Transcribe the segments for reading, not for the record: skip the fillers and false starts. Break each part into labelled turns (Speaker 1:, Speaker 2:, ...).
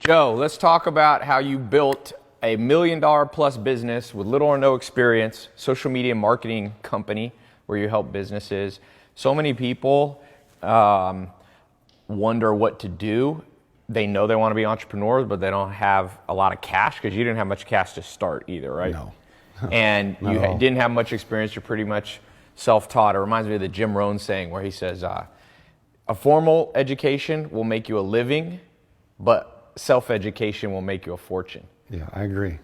Speaker 1: Joe, let's talk about how you built a $1 million plus business with little or no experience, social media marketing company where you help businesses. So many people wonder what to do. They know they want to be entrepreneurs, but they don't have a lot of cash because you didn't have much cash to start either, right?
Speaker 2: No.
Speaker 1: And you didn't have much experience. You're pretty much self-taught. It reminds me of the Jim Rohn saying where he says, a formal education will make you a living, but self-education will make you a fortune.
Speaker 2: Yeah, I agree.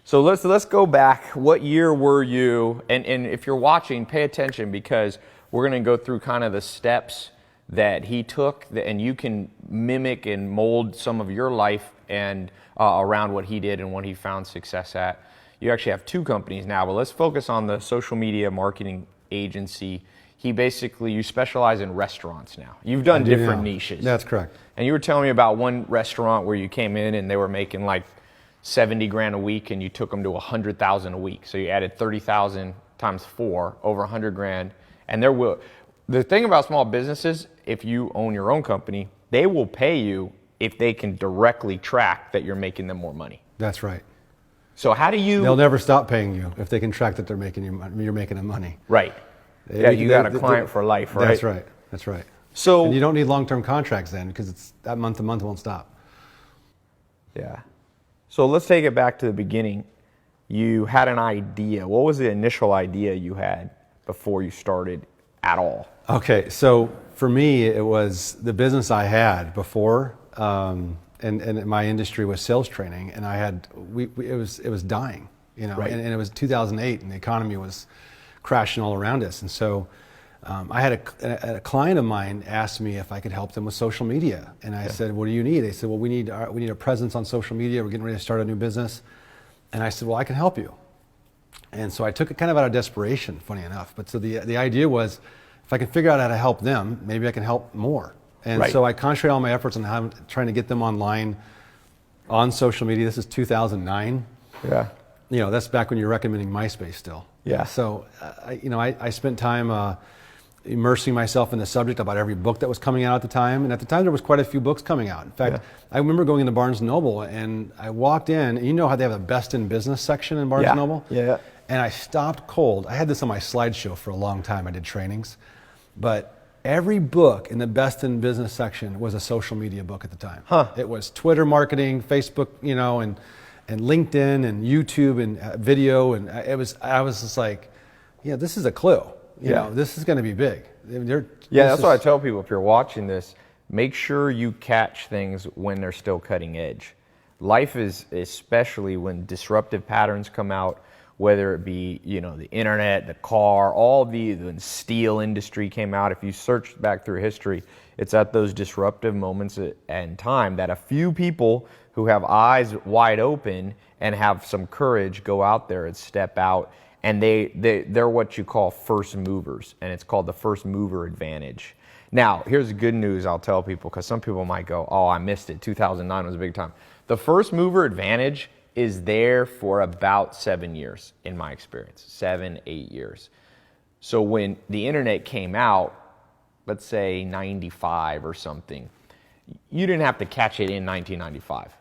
Speaker 1: So let's go back. What year were you? And if you're watching, pay attention because we're going to go through kind of the steps that he took, and you can mimic and mold some of your life and around what he did and what he found success at. You actually have two companies now, but let's focus on the social media marketing agency. You specialize in restaurants now. You've done different niches.
Speaker 2: That's correct.
Speaker 1: And you were telling me about one restaurant where you came in and they were making like 70 grand a week and you took them to 100,000 a week. So you added 30,000 times 4, over 100 grand. And the thing about small businesses, if you own your own company, they will pay you if they can directly track that you're making them more money.
Speaker 2: That's right.
Speaker 1: So how do you...
Speaker 2: They'll never stop paying you if they can track that you're making them money.
Speaker 1: Right. Yeah, you got a client for life, right?
Speaker 2: That's right. That's right.
Speaker 1: So,
Speaker 2: and you don't need long-term contracts then because it's that month to month won't stop.
Speaker 1: Yeah. So let's take it back to the beginning. You had an idea. What was the initial idea you had before you started at all?
Speaker 2: Okay, so for me, it was the business I had before, and my industry was sales training, and it was dying,
Speaker 1: Right.
Speaker 2: and it was 2008, and the economy was crashing all around us, and so I had a client of mine asked me if I could help them with social media, and I said, "What do you need?" They said, "Well, we need a presence on social media. We're getting ready to start a new business," and I said, "Well, I can help you." And so I took it kind of out of desperation, funny enough. But so the idea was, if I can figure out how to help them, maybe I can help more. And so I concentrated all my efforts on trying to get them online on social media. This is 2009.
Speaker 1: Yeah.
Speaker 2: That's back when you were recommending MySpace still.
Speaker 1: Yeah.
Speaker 2: So, I spent time immersing myself in the subject about every book that was coming out at the time. And at the time, there was quite a few books coming out. In fact, I remember going into Barnes & Noble, and I walked in, and you know how they have a best in business section in Barnes & Noble?
Speaker 1: Yeah.
Speaker 2: And I stopped cold. I had this on my slideshow for a long time. I did trainings. But every book in the best in business section was a social media book at the time. It was Twitter marketing, Facebook, and LinkedIn and YouTube and video. And I was just like, this is a clue. This is going to be big.
Speaker 1: That's what I tell people. If you're watching this, make sure you catch things when they're still cutting edge. Life is, especially when disruptive patterns come out, whether it be, the internet, the car, when steel industry came out. If you search back through history, it's at those disruptive moments and time that a few people who have eyes wide open and have some courage go out there and step out. And they're what you call first movers, and it's called the first mover advantage. Now, here's the good news I'll tell people, because some people might go, "Oh, I missed it. 2009 was a big time." The first mover advantage is there for about 7 years, in my experience, 7, 8 years. So when the internet came out, let's say 95 or something, you didn't have to catch it in 1995.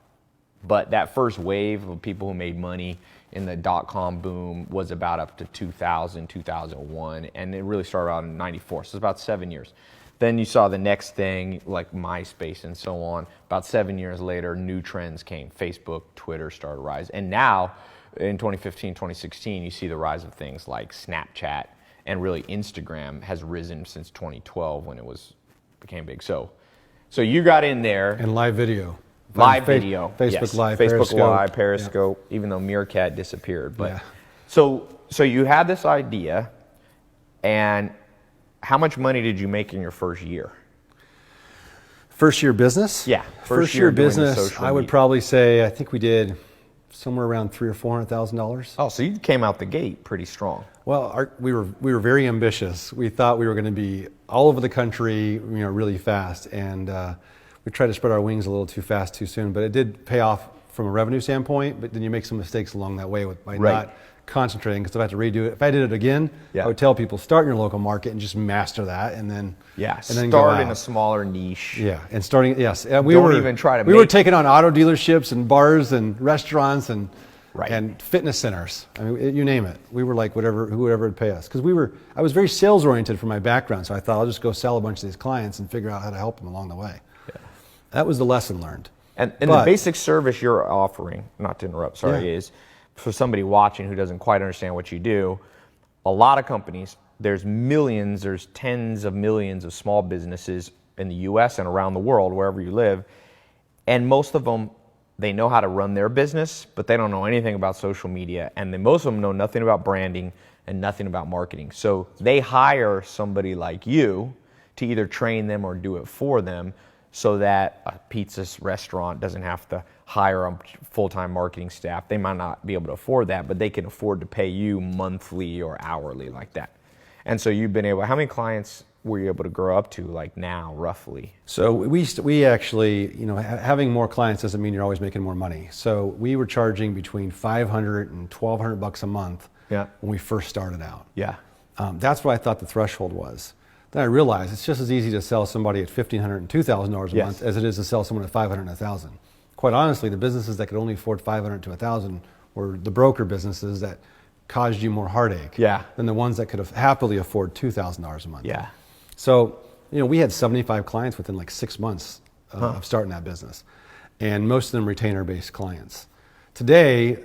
Speaker 1: But that first wave of people who made money in the dot-com boom was about up to 2000, 2001, and it really started out in 94, so it's about 7 years. Then you saw the next thing, like MySpace and so on. About 7 years later, new trends came. Facebook, Twitter started to rise. And now, in 2015, 2016, you see the rise of things like Snapchat, and really Instagram has risen since 2012 when it became big. So you got in there.
Speaker 2: And live video.
Speaker 1: Live video.
Speaker 2: Facebook Live,
Speaker 1: Facebook Live, Periscope, even though Meerkat disappeared. But so you had this idea, and how much money did you make in your first year?
Speaker 2: First year business?
Speaker 1: Yeah.
Speaker 2: First year business, I would probably say, I think we did somewhere around $300,000 or $400,000.
Speaker 1: Oh, so you came out the gate pretty strong.
Speaker 2: Well, we were very ambitious. We thought we were going to be all over the country, really fast, and we tried to spread our wings a little too fast, too soon. But it did pay off from a revenue standpoint. But then you make some mistakes along that way by not concentrating, because if I had to redo it, if I did it again,
Speaker 1: Yeah.
Speaker 2: I would tell people, start in your local market and just master that, and then
Speaker 1: start
Speaker 2: go
Speaker 1: in
Speaker 2: out.
Speaker 1: a smaller niche.
Speaker 2: Yeah, and starting, yes. We
Speaker 1: Don't
Speaker 2: were,
Speaker 1: even try to
Speaker 2: We were
Speaker 1: make-
Speaker 2: taking on auto dealerships and bars and restaurants and
Speaker 1: Right.
Speaker 2: and fitness centers. I mean, you name it. We were like whoever would pay us. Because I was very sales oriented from my background, so I thought I'll just go sell a bunch of these clients and figure out how to help them along the way. Yeah. That was the lesson learned.
Speaker 1: And the basic service you're offering, not to interrupt, sorry, is for somebody watching who doesn't quite understand what you do, a lot of companies, there's millions, there's tens of millions of small businesses in the US and around the world, wherever you live, and most of them, they know how to run their business, but they don't know anything about social media, and then most of them know nothing about branding and nothing about marketing. So they hire somebody like you to either train them or do it for them, so that a pizza restaurant doesn't have to hire a full-time marketing staff. They might not be able to afford that, but they can afford to pay you monthly or hourly like that. And so you've been able, how many clients were you able to grow up to like now, roughly?
Speaker 2: So we actually, having more clients doesn't mean you're always making more money. So we were charging between $500 and $1,200 a month when we first started out.
Speaker 1: Yeah.
Speaker 2: That's what I thought the threshold was. Then I realized it's just as easy to sell somebody at $1,500 and $2,000 a month as it is to sell someone at $500 and $1,000. Quite honestly, the businesses that could only afford $500 to $1,000 were the broker businesses that caused you more heartache than the ones that could have happily afford $2,000 a month.
Speaker 1: Yeah.
Speaker 2: So, we had 75 clients within like 6 months of starting that business, and most of them retainer-based clients. Today,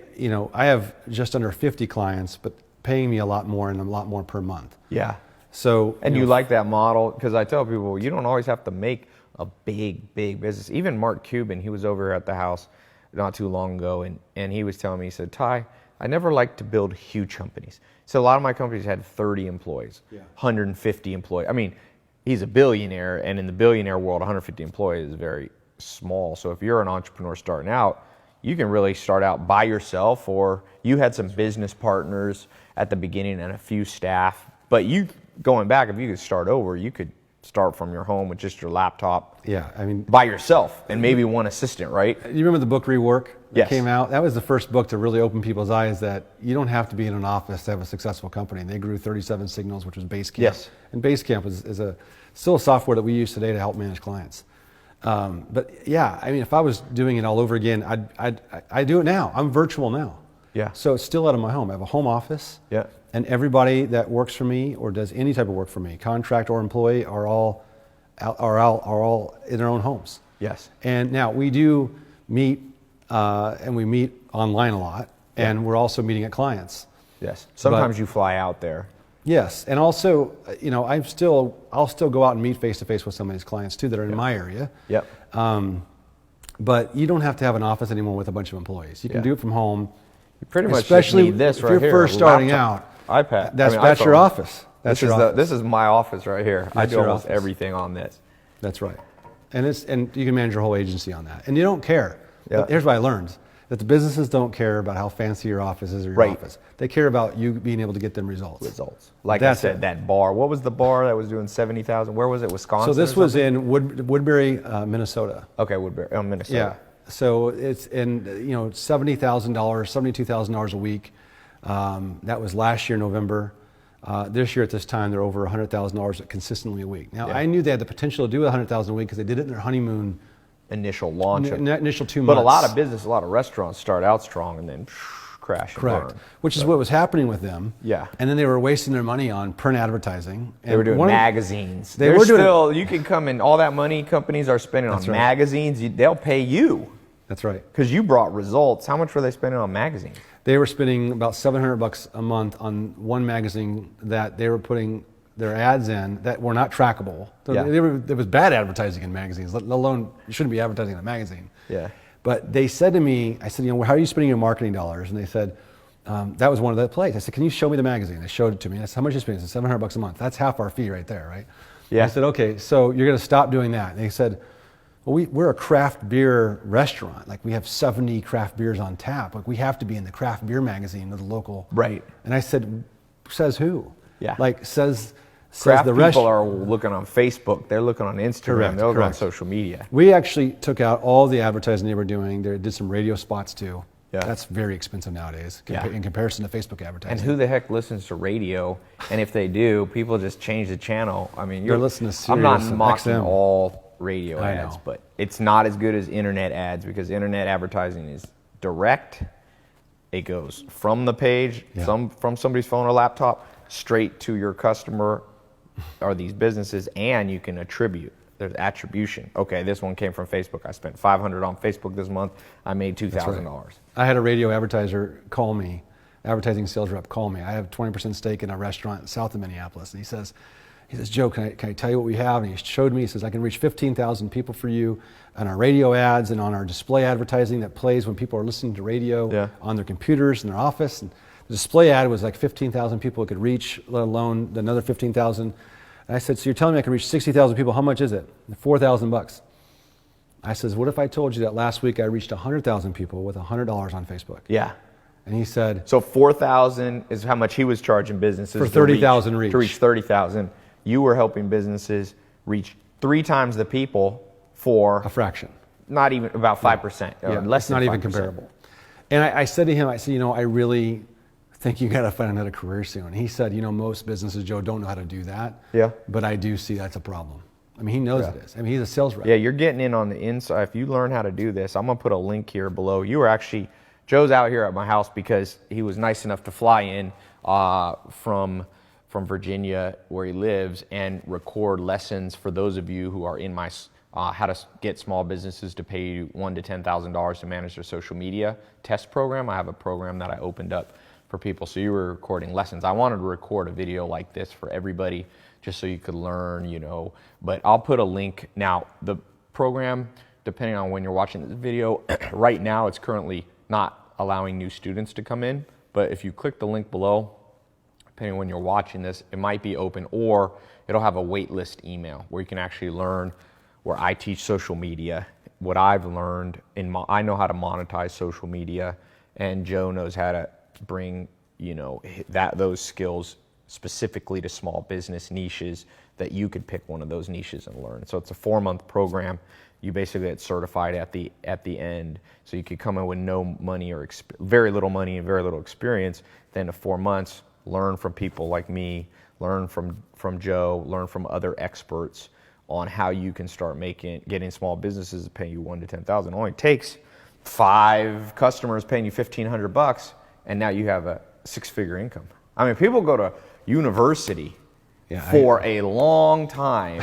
Speaker 2: I have just under 50 clients, but paying me a lot more and a lot more per month.
Speaker 1: Yeah.
Speaker 2: So,
Speaker 1: and you like that model? Because I tell people, you don't always have to make a big business. Even Mark Cuban, he was over at the house not too long ago, and he was telling me, he said, Tai, I never like to build huge companies. So a lot of my companies had 30 employees, 150 employees. I mean, he's a billionaire, and in the billionaire world, 150 employees is very small. So if you're an entrepreneur starting out, you can really start out by yourself, or you had some business partners at the beginning and a few staff. But you, going back, if you could start over, you could start from your home with just your laptop.
Speaker 2: Yeah, I mean,
Speaker 1: by yourself, and maybe one assistant, right?
Speaker 2: You remember the book Rework that
Speaker 1: Yes.
Speaker 2: came out? That was the first book to really open people's eyes that you don't have to be in an office to have a successful company. And they grew 37 Signals, which was Basecamp. Yes. And Basecamp is still a software that we use today to help manage clients. But yeah, I mean, if I was doing it all over again, I'd do it now. I'm virtual now.
Speaker 1: Yeah.
Speaker 2: So it's still out of my home. I have a home office.
Speaker 1: Yeah.
Speaker 2: And everybody that works for me or does any type of work for me, contract or employee, are all in their own homes.
Speaker 1: Yes.
Speaker 2: And now we do meet, and we meet online a lot, and we're also meeting at clients.
Speaker 1: Yes. Sometimes you fly out there.
Speaker 2: Yes, and also, I'll still go out and meet face to face with some of these clients too that are in my area.
Speaker 1: Yep.
Speaker 2: But you don't have to have an office anymore with a bunch of employees. You can do it from home.
Speaker 1: You pretty much
Speaker 2: especially
Speaker 1: just need this
Speaker 2: if
Speaker 1: right
Speaker 2: you're
Speaker 1: here.
Speaker 2: first starting
Speaker 1: Laptop, iPad.
Speaker 2: That's your office. That's your office.
Speaker 1: This is my office right here. I do
Speaker 2: your
Speaker 1: almost
Speaker 2: office.
Speaker 1: everything on this.
Speaker 2: That's right. And you can manage your whole agency on that. And you don't care.
Speaker 1: Yeah.
Speaker 2: But here's what I learned. That the businesses don't care about how fancy your office is or your office. They care about you being able to get them results.
Speaker 1: Like I said, that bar. What was the bar that was doing 70,000? Where was it? Wisconsin?
Speaker 2: So this was in Woodbury, Minnesota.
Speaker 1: Okay, Woodbury, Minnesota.
Speaker 2: Yeah. So it's in $70,000, $72,000 a week. That was last year, November. This year at this time, they're over $100,000 consistently a week. Now, I knew they had the potential to do $100,000 a week because they did it in their honeymoon.
Speaker 1: Initial launch.
Speaker 2: Initial 2 months.
Speaker 1: But a lot of business, a lot of restaurants start out strong and then crash and burn.
Speaker 2: Which is what was happening with them.
Speaker 1: Yeah.
Speaker 2: And then they were wasting their money on print advertising.
Speaker 1: They were doing magazines.
Speaker 2: They were doing
Speaker 1: you can come in, all that money companies are spending on magazines, they'll pay you.
Speaker 2: That's right.
Speaker 1: Because you brought results. How much were they spending on magazines?
Speaker 2: They were spending about $700 a month on one magazine that they were putting their ads in that were not trackable. There was bad advertising in magazines, let alone you shouldn't be advertising in a magazine.
Speaker 1: Yeah.
Speaker 2: But they said to me, I said, how are you spending your marketing dollars? And they said, that was one of the plays. I said, can you show me the magazine? They showed it to me. I said, how much are you spending? I said, $700 a month. That's half our fee right there, right?
Speaker 1: Yeah.
Speaker 2: I said, okay, so you're going to stop doing that. And they said, well, we're a craft beer restaurant. Like, we have 70 craft beers on tap. Like, we have to be in the craft beer magazine of the local.
Speaker 1: Right.
Speaker 2: And I said, says who?
Speaker 1: Yeah.
Speaker 2: Like, says
Speaker 1: craft
Speaker 2: the
Speaker 1: people are looking on Facebook. They're looking on Instagram.
Speaker 2: Correct,
Speaker 1: They're on social media.
Speaker 2: We actually took out all the advertising they were doing. They did some radio spots too.
Speaker 1: Yeah.
Speaker 2: That's very expensive nowadays in comparison to Facebook advertising.
Speaker 1: And who the heck listens to radio? And if they do, people just change the channel. I mean,
Speaker 2: they're listening to
Speaker 1: I'm not
Speaker 2: Sirius
Speaker 1: mocking
Speaker 2: XM.
Speaker 1: all radio
Speaker 2: I
Speaker 1: ads,
Speaker 2: know.
Speaker 1: but it's not as good as internet ads because internet advertising is direct. It goes from the page, from somebody's phone or laptop, straight to your customer or these businesses, and you can attribute. There's attribution. Okay, this one came from Facebook. I spent $500 on Facebook this month. I made $2,000.
Speaker 2: Right. I had a radio advertiser call me, advertising sales rep call me. I have 20% stake in a restaurant south of Minneapolis, and he says, Joe, can I tell you what we have? And he showed me. He says, I can reach 15,000 people for you on our radio ads and on our display advertising that plays when people are listening to radio on their computers in their office. And the display ad was like 15,000 people it could reach, let alone another 15,000. And I said, so you're telling me I can reach 60,000 people. How much is it? $4,000. I says, what if I told you that last week I reached 100,000 people with $100 on Facebook?
Speaker 1: Yeah.
Speaker 2: And he said,
Speaker 1: so $4,000 is how much he was charging businesses
Speaker 2: for 30,000 reach.
Speaker 1: To reach 30,000. You were helping businesses reach 3 times the people for
Speaker 2: a fraction.
Speaker 1: Not even about 5%.
Speaker 2: Yeah,
Speaker 1: less than
Speaker 2: not
Speaker 1: 5%.
Speaker 2: Even comparable. And I said to him, I really think you got to find another career soon. He said, most businesses, Joe, don't know how to do that.
Speaker 1: Yeah.
Speaker 2: But I do see that's a problem. I mean, he knows it is. I mean, he's a sales rep.
Speaker 1: Yeah, you're getting in on the inside. If you learn how to do this, I'm going to put a link here below. Joe's out here at my house because he was nice enough to fly in from Virginia where he lives and record lessons for those of you who are in my how to get small businesses to pay you $1,000 to $10,000 to manage their social media test program. I have a program that I opened up for people. So you were recording lessons. I wanted to record a video like this for everybody just so you could learn, but I'll put a link. Now, the program, depending on when you're watching this video, right now it's currently not allowing new students to come in, but if you click the link below, depending on when you're watching this, it might be open or it'll have a wait list email where you can actually learn where I teach social media, what I've learned, I know how to monetize social media, and Joe knows how to bring, those skills specifically to small business niches that you could pick one of those niches and learn. So it's a 4-month program. You basically get certified at the end. So you could come in with no money or very little money and very little experience. Then in 4 months, learn from people like me, learn from Joe, learn from other experts on how you can start getting small businesses to pay you $1,000 to $10,000. It only takes 5 customers paying you $1,500, and now you have a 6-figure income. I mean, people go to university for a long time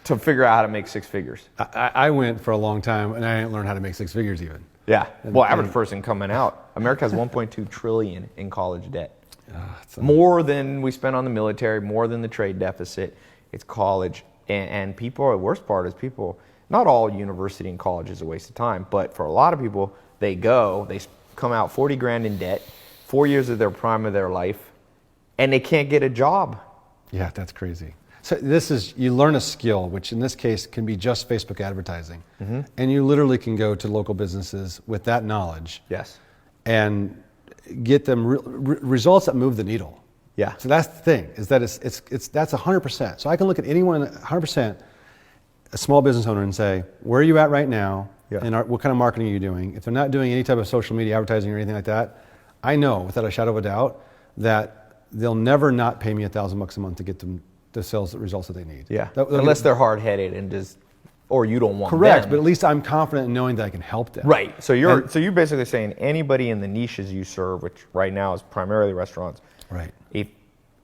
Speaker 1: to figure out how to make 6 figures.
Speaker 2: I went for a long time, and I didn't learn how to make 6 figures even.
Speaker 1: Yeah. Well, average person coming out, America has $1.2 trillion in college debt. More than we spend on the military, more than the trade deficit. It's college. And people, the worst part is not all university and college is a waste of time, but for a lot of people, they come out 40 grand in debt, 4 years of their prime of their life, and they can't get a job.
Speaker 2: Yeah, that's crazy. So you learn a skill, which in this case can be just Facebook advertising. Mm-hmm. And you literally can go to local businesses with that knowledge.
Speaker 1: Yes.
Speaker 2: And get them results that move the needle.
Speaker 1: Yeah.
Speaker 2: So that's the thing, is that that's 100%. So I can look at anyone 100%, a small business owner, and say, where are you at right now? Yeah. And what kind of marketing are you doing? If they're not doing any type of social media advertising or anything like that, I know without a shadow of a doubt that they'll never not pay me $1,000 a month to get them the sales results that they need.
Speaker 1: Yeah. Unless they're hard-headed and or you don't want
Speaker 2: correct,
Speaker 1: them.
Speaker 2: But at least I'm confident in knowing that I can help them.
Speaker 1: Right. So you're basically saying anybody in the niches you serve, which right now is primarily restaurants.
Speaker 2: Right.
Speaker 1: If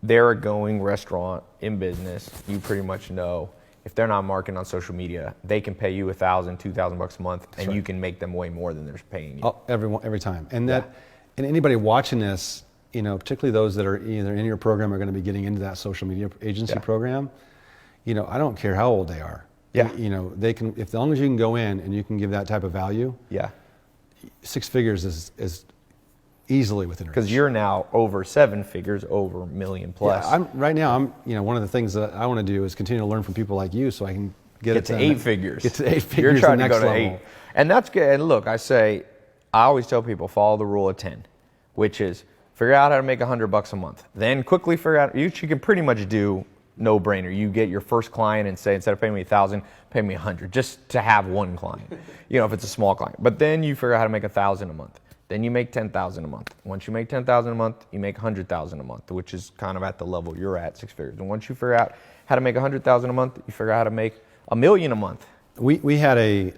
Speaker 1: they're a going restaurant in business, you pretty much know if they're not marketing on social media, they can pay you $1,000, $2,000 a month, and you can make them way more than they're paying you.
Speaker 2: Oh, every time. And and anybody watching this, particularly those that are either in your program or going to be getting into that social media agency program, I don't care how old they are.
Speaker 1: Yeah.
Speaker 2: They can, as long as you can go in and you can give that type of value.
Speaker 1: Yeah.
Speaker 2: 6 figures is easily within reach.
Speaker 1: Because you're now over 7 figures, over $1 million plus.
Speaker 2: Yeah, one of the things that I want to do is continue to learn from people like you so I can get
Speaker 1: to 8 figures.
Speaker 2: Get to 8 figures.
Speaker 1: You're trying
Speaker 2: to
Speaker 1: go to
Speaker 2: level.
Speaker 1: 8. And that's good. And look, I always tell people, follow the rule of 10, which is figure out how to make $100 a month. Then quickly figure out, you can pretty much do no-brainer. You get your first client and say, instead of paying me $1,000, pay me $100, just to have one client, if it's a small client. But then you figure out how to make $1,000 a month. Then you make $10,000 a month. Once you make $10,000 a month, you make $100,000 a month, which is kind of at the level you're at, 6 figures. And once you figure out how to make $100,000 a month, you figure out how to make $1 million a month.
Speaker 2: We had a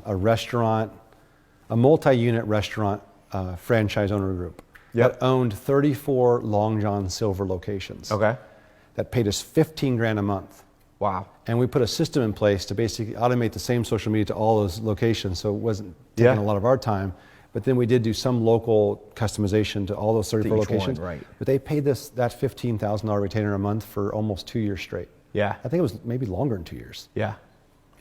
Speaker 2: restaurant, a multi-unit restaurant franchise owner group that owned 34 Long John Silver locations.
Speaker 1: Okay.
Speaker 2: That paid us $15,000 a month.
Speaker 1: Wow.
Speaker 2: And we put a system in place to basically automate the same social media to all those locations, so it wasn't taking a lot of our time. But then we did do some local customization to all those 34 locations.
Speaker 1: Right.
Speaker 2: But they paid that $15,000 retainer a month for almost 2 years straight.
Speaker 1: Yeah.
Speaker 2: I think it was maybe longer than 2 years.
Speaker 1: Yeah.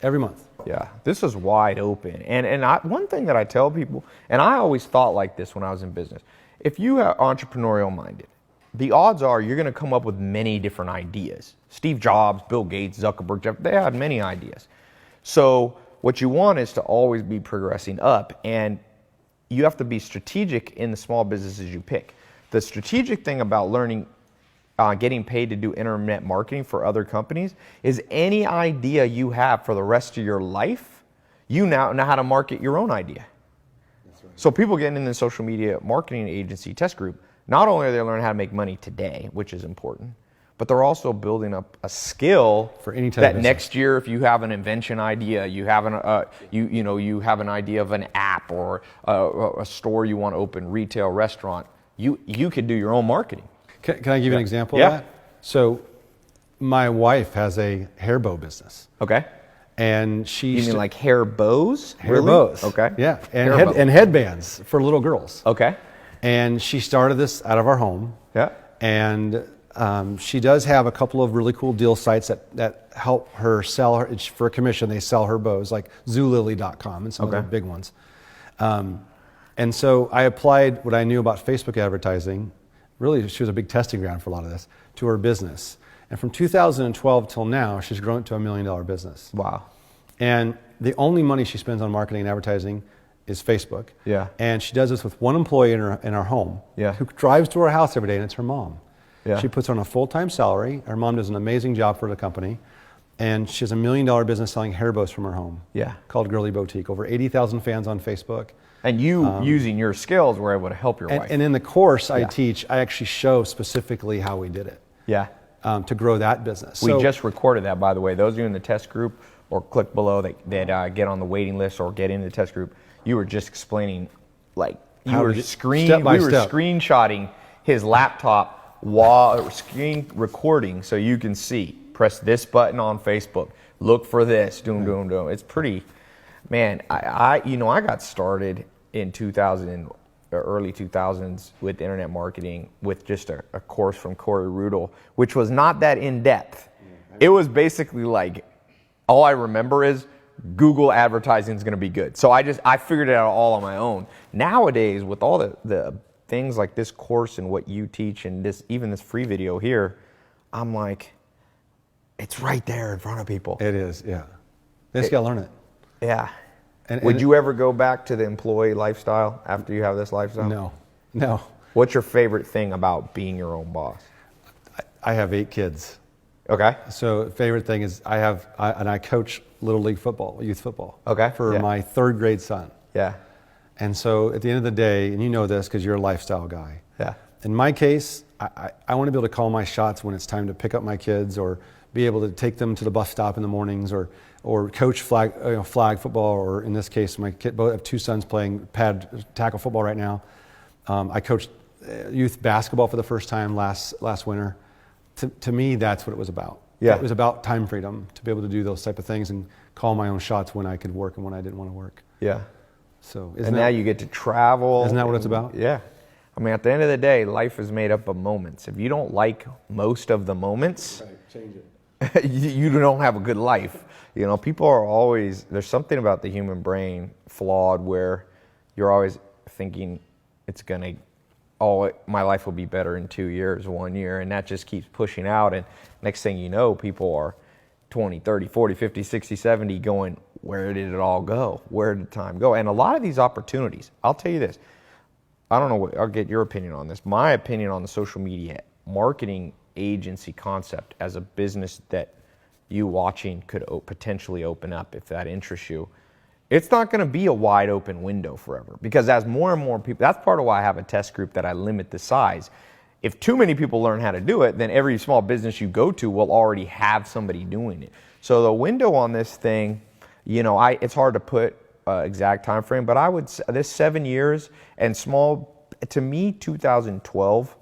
Speaker 2: Every month.
Speaker 1: Yeah. This is wide open. And one thing that I tell people, and I always thought like this when I was in business, if you are entrepreneurial minded, the odds are you're going to come up with many different ideas. Steve Jobs, Bill Gates, Zuckerberg, Jeff, they had many ideas. So what you want is to always be progressing up, and you have to be strategic in the small businesses you pick. The strategic thing about learning, getting paid to do internet marketing for other companies is any idea you have for the rest of your life, you now know how to market your own idea. That's right. So people getting in the social media marketing agency test group, not only are they learning how to make money today, which is important, but they're also building up a skill
Speaker 2: for any type
Speaker 1: that
Speaker 2: of business.
Speaker 1: Next year, if you have an invention idea, you have you have an idea of an app or a store you want to open, retail, restaurant, you could do your own marketing.
Speaker 2: Can I give you an example of that? So my wife has a hair bow business.
Speaker 1: Okay.
Speaker 2: And she
Speaker 1: You mean like hair bows?
Speaker 2: hair
Speaker 1: Really?
Speaker 2: bows.
Speaker 1: Okay.
Speaker 2: Yeah.
Speaker 1: Hair
Speaker 2: And headbands for little girls.
Speaker 1: Okay.
Speaker 2: And she started this out of our home.
Speaker 1: Yeah.
Speaker 2: And she does have a couple of really cool deal sites that help her sell her, for a commission. They sell her bows, like zoolily.com and some of the big ones. And so I applied what I knew about Facebook advertising. Really, she was a big testing ground for a lot of this, to her business. And from 2012 till now, she's grown it to $1 million business.
Speaker 1: Wow.
Speaker 2: And the only money she spends on marketing and advertising is Facebook.
Speaker 1: Yeah.
Speaker 2: And she does this with one employee in our home who drives to her house every day, and it's her mom. Yeah. She puts her on a full-time salary. Her mom does an amazing job for the company. And she has $1 million business selling hair bows from her home. Yeah. Called Girly Boutique. Over 80,000 fans on Facebook.
Speaker 1: And you, using your skills, were able to help your wife.
Speaker 2: And in the course I teach, I actually show specifically how we did it. Yeah. To grow that business.
Speaker 1: We just recorded that, by the way. Those of you in the test group, or click below that get on the waiting list or get into the test group, you were just explaining, like, we were screenshotting his laptop while screen recording, so you can see. Press this button on Facebook. Look for this. Doom. It's pretty. Man, I got started in early 2000s with internet marketing with just a course from Corey Rudel, which was not that in depth. It was basically like, all I remember is Google advertising is going to be good. So I figured it out all on my own. Nowadays, with all the things like this course and what you teach and even this free video here, I'm like, it's right there in front of people.
Speaker 2: It is, yeah. They just got to learn it.
Speaker 1: Yeah. Would you ever go back to the employee lifestyle after you have this lifestyle?
Speaker 2: No.
Speaker 1: What's your favorite thing about being your own boss?
Speaker 2: I have 8 kids.
Speaker 1: Okay.
Speaker 2: So favorite thing is I coach Little League football, youth football.
Speaker 1: Okay.
Speaker 2: For my 3rd grade son.
Speaker 1: Yeah.
Speaker 2: And so at the end of the day, and you know this because you're a lifestyle guy.
Speaker 1: Yeah.
Speaker 2: In my case, I want to be able to call my shots when it's time to pick up my kids, or be able to take them to the bus stop in the mornings, or coach flag football, or in this case, my kid, both have 2 sons playing pad tackle football right now. I coached youth basketball for the first time last winter. To me, that's what it was about. Yeah. It was about time freedom, to be able to do those type of things and call my own shots when I could work and when I didn't want to work.
Speaker 1: Yeah.
Speaker 2: So
Speaker 1: now you get to travel.
Speaker 2: Isn't that what it's about?
Speaker 1: Yeah. I mean, at the end of the day, life is made up of moments. If you don't like most of the moments,
Speaker 2: change it.
Speaker 1: You don't have a good life. People are always, there's something about the human brain flawed where you're always thinking my life will be better in 2 years, 1 year, and that just keeps pushing out. And next thing you know, people are 20, 30, 40, 50, 60, 70 going, where did it all go? Where did time go? And a lot of these opportunities, I'll tell you this, I don't know, I'll get your opinion on this. My opinion on the social media marketing agency concept as a business that you watching could potentially open up if that interests you It's not going to be a wide open window forever, because as more and more people, that's part of why I have a test group that I limit the size. If too many people learn how to do it, then every small business you go to will already have somebody doing it. So the window on this thing, it's hard to put exact time frame, but I would say this 7 years, and small, to me, 2012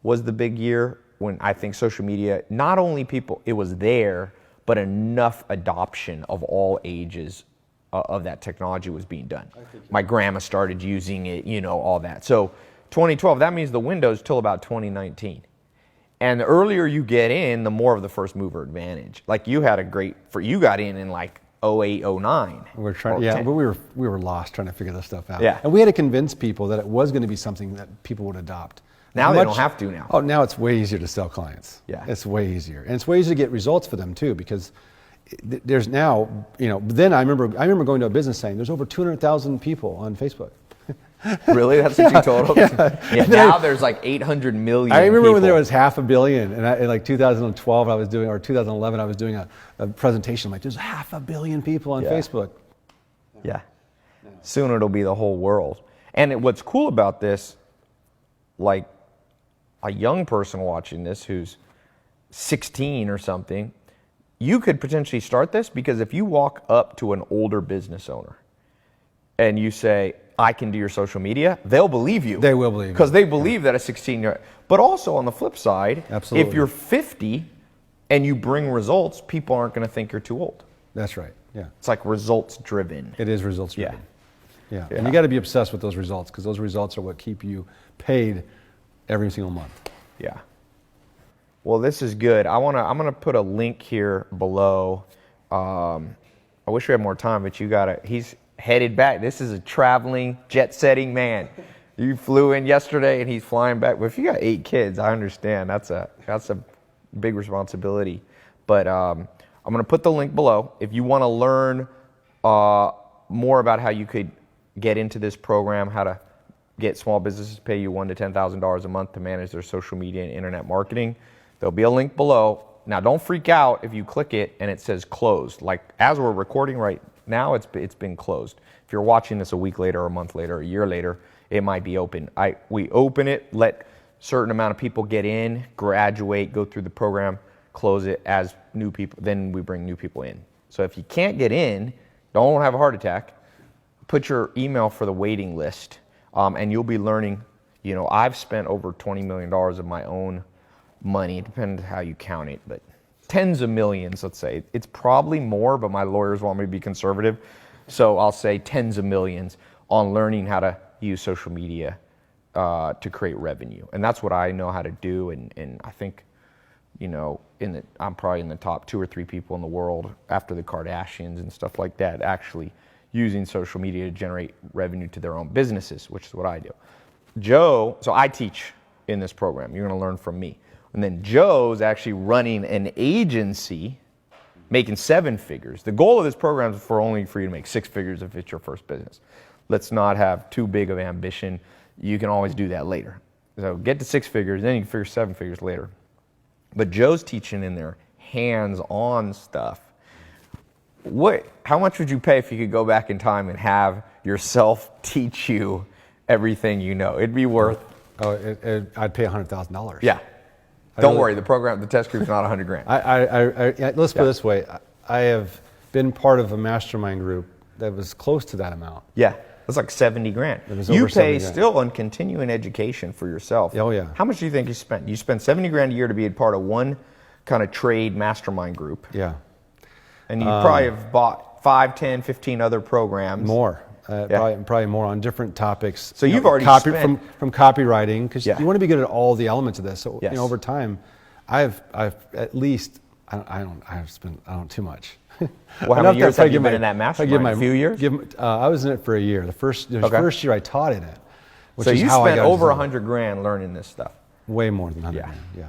Speaker 1: was the big year when I think social media, not only people, it was there, but enough adoption of all ages of that technology was being done. My grandma started using it, all that. So 2012, that means the window's till about 2019. And the earlier you get in, the more of the first mover advantage. Like you got in like 08, 09.
Speaker 2: We're trying, yeah, 10. But we were lost trying to figure this stuff out.
Speaker 1: Yeah.
Speaker 2: And we had to convince people that it was going to be something that people would adopt.
Speaker 1: Now they don't have to now.
Speaker 2: Oh, now it's way easier to sell clients.
Speaker 1: Yeah.
Speaker 2: It's way easier. And it's way easier to get results for them too, because there's now, then I remember going to a business saying there's over 200,000 people on Facebook.
Speaker 1: Really? That's what you told them? Yeah, now there's like 800 million
Speaker 2: I remember
Speaker 1: people.
Speaker 2: when there was 500 million, and in like 2012 or 2011 I was doing a presentation like there's 500 million people on Facebook.
Speaker 1: Yeah. Soon it'll be the whole world. And what's cool about this, like a young person watching this who's 16 or something, you could potentially start this, because if you walk up to an older business owner and you say, I can do your social media, they'll believe you.
Speaker 2: They will believe you.
Speaker 1: Because they believe that a 16-year-old. But also on the flip side,
Speaker 2: absolutely,
Speaker 1: if you're 50 and you bring results, people aren't going to think you're too old.
Speaker 2: That's right, yeah.
Speaker 1: It's like results driven.
Speaker 2: It is results driven.
Speaker 1: Yeah.
Speaker 2: And you got to be obsessed with those results, because those results are what keep you paid every single month.
Speaker 1: Yeah. Well, this is good. I'm gonna put a link here below. I wish we had more time, but he's headed back. This is a traveling, jet-setting man. You flew in yesterday and he's flying back. But if you got 8 kids, I understand. That's a big responsibility. But I'm gonna put the link below. If you want to learn more about how you could get into this program, how to get small businesses to pay you $1,000 to $10,000 a month to manage their social media and internet marketing, there'll be a link below. Now, don't freak out if you click it and it says closed. Like as we're recording right now, it's been closed. If you're watching this a week later, a month later, a year later, it might be open. We open it, let certain amount of people get in, graduate, go through the program, close it as new people. Then we bring new people in. So if you can't get in, don't have a heart attack. Put your email for the waiting list, and you'll be learning. I've spent over $20 million of my own money. It depends how you count it, but tens of millions, let's say. It's probably more, but my lawyers want me to be conservative. So I'll say tens of millions on learning how to use social media to create revenue. And that's what I know how to do. And I think, I'm probably in the top 2 or 3 people in the world after the Kardashians and stuff like that, actually using social media to generate revenue to their own businesses, which is what I do. Joe, so I teach in this program. You're going to learn from me. And then Joe's actually running an agency making 7 figures. The goal of this program is for you to make 6 figures if it's your first business. Let's not have too big of ambition. You can always do that later. So get to 6 figures, then you can figure 7 figures later. But Joe's teaching in there hands-on stuff. How much would you pay if you could go back in time and have yourself teach you everything you know? It'd be worth.
Speaker 2: I'd pay $100,000.
Speaker 1: Yeah. Don't worry, the test group's not $100,000.
Speaker 2: Let's put it this way. I have been part of a mastermind group that was close to that amount.
Speaker 1: Yeah, it's like $70,000. You pay still on continuing education for yourself.
Speaker 2: Oh yeah.
Speaker 1: How much do you think you spent? You spend $70,000 a year to be a part of one kind of trade mastermind group.
Speaker 2: Yeah.
Speaker 1: And you probably have bought 5, 10, 15 other programs.
Speaker 2: More. Probably more on different topics.
Speaker 1: So you've already spent
Speaker 2: from copywriting, because you want to be good at all the elements of this. So over time, I've at least I don't too much.
Speaker 1: Well, how many years have you been in that mastermind? A few years?
Speaker 2: I was in it for a year. The first year I taught in it.
Speaker 1: So you spent over $100,000 learning this stuff.
Speaker 2: Way more than $100,000.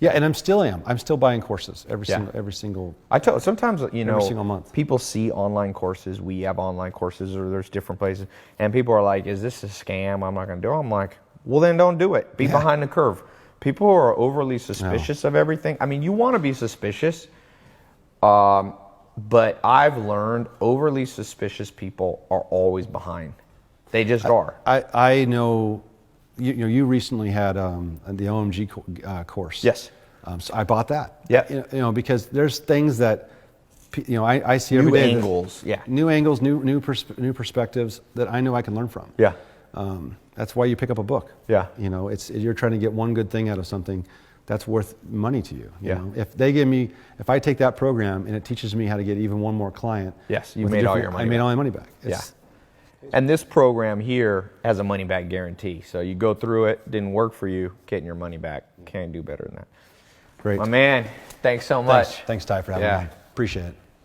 Speaker 2: Yeah, and I'm still buying courses every single.
Speaker 1: Sometimes
Speaker 2: every single month.
Speaker 1: People see online courses. We have online courses, or there's different places, and people are like, "Is this a scam? I'm not going to do it." I'm like, "Well, then don't do it. Be behind the curve." People are overly suspicious of everything. I mean, you want to be suspicious, But I've learned overly suspicious people are always behind. They just are.
Speaker 2: I know, you recently had the OMG course.
Speaker 1: Yes.
Speaker 2: So I bought that.
Speaker 1: Yeah.
Speaker 2: Because there's things that, I see every day.
Speaker 1: New angles. Yeah.
Speaker 2: New angles, new perspectives that I know I can learn from.
Speaker 1: Yeah.
Speaker 2: That's why you pick up a book.
Speaker 1: Yeah.
Speaker 2: You're trying to get one good thing out of something that's worth money to you.
Speaker 1: Yeah.
Speaker 2: If I take that program and it teaches me how to get even one more client.
Speaker 1: Yes, you made all your money
Speaker 2: I made
Speaker 1: back.
Speaker 2: all my money back.
Speaker 1: Yeah. And this program here has a money back guarantee. So you go through it, didn't work for you, getting your money back. Can't do better than that.
Speaker 2: Great.
Speaker 1: My man, thanks so much.
Speaker 2: Thanks, Tai, for having me. Appreciate it.